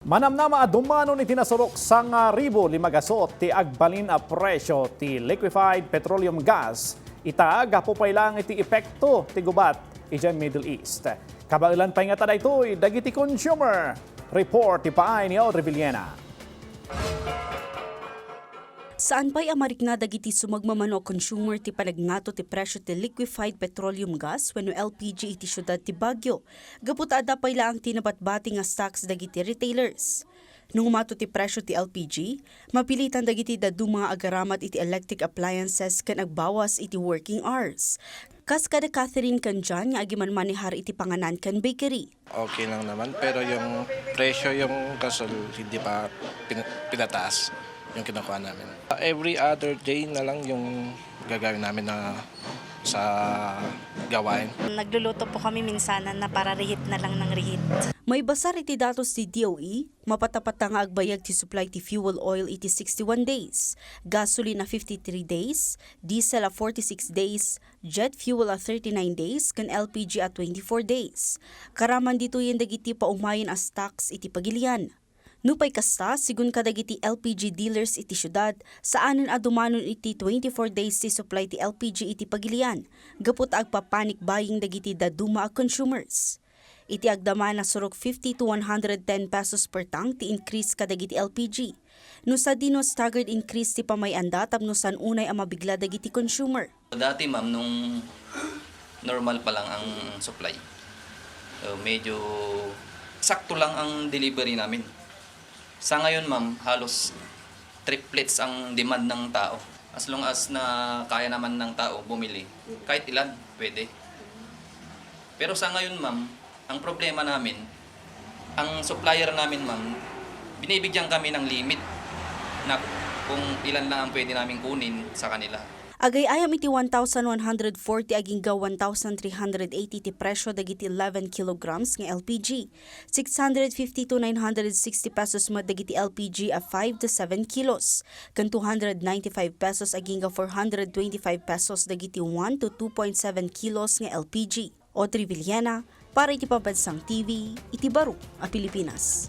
Manamnama dumano ni tinasurok sang ribo limagasot ti agbalin a presyo ti liquefied petroleum gas. Ita gapupay lang iti epekto ti gubat ijan Middle East. Kabailan pa nga tada ito'y dagiti consumer. Report ti paay ni Audrey Villena. Saan pa'y amarik na dagiti sumagmamano consumer ti panagnato ti presyo ti liquefied petroleum gas wenno LPG iti syudad ti Baguio. Gaputada pa'y laang tinabatbati nga stocks dagiti retailers. Nung umato ti presyo ti LPG, mapilitan dagiti dadu mga agaramat iti electric appliances kan agbawas iti working hours. Kas kada Catherine kan dyan nga agiman manihar iti panganan kan bakery. Okay lang naman pero yung presyo yung gasol hindi pa pinataas yung kinukuha namin. Every other day na lang yung gagawin namin na sa gawain. Nagluluto po kami minsanan na para rehit na lang ng rehit. May basar iti datos ti DOE, mapatapat nga agbayag ti supply ti fuel oil iti 61 days, gasoline na 53 days, diesel a 46 days, jet fuel a 39 days, kan LPG a 24 days. Karaman dito yung dagiti paumayan as stocks iti pagilian. Nupay kasta, sigun kadagiti LPG dealers iti syudad, saanan adumanon iti 24 days ti supply ti LPG iti pagilian, gapot agpapanik buying dagiti daduma a consumers. Iti agdama na surok 50 to 110 pesos per tank ti increase kadagiti LPG. No sa dino staggered increase ti pamayanda tapno san unay ang mabigla dagiti consumer. Dati ma'am, nung normal pa lang ang supply, medyo sakto lang ang delivery namin. Sa ngayon ma'am, halos triplets ang demand ng tao. As long as na kaya naman ng tao bumili, kahit ilan, pwede. Pero sa ngayon ma'am, ang problema namin, ang supplier namin ma'am, binibigyan kami ng limit na kung ilan lang ang pwede namin kunin sa kanila. Agay ayam iti 1,140 aging ga 1,380 ti presyo dagiti 11 kilograms nga LPG. 650 to 960 pesos mo dagiti LPG a 5 to 7 kilos. Kan 295 pesos aging ga 425 pesos dagiti 1 to 2.7 kilos nga LPG. Audrey Villena para iti Pabansang TV, iti Baro, a Pilipinas.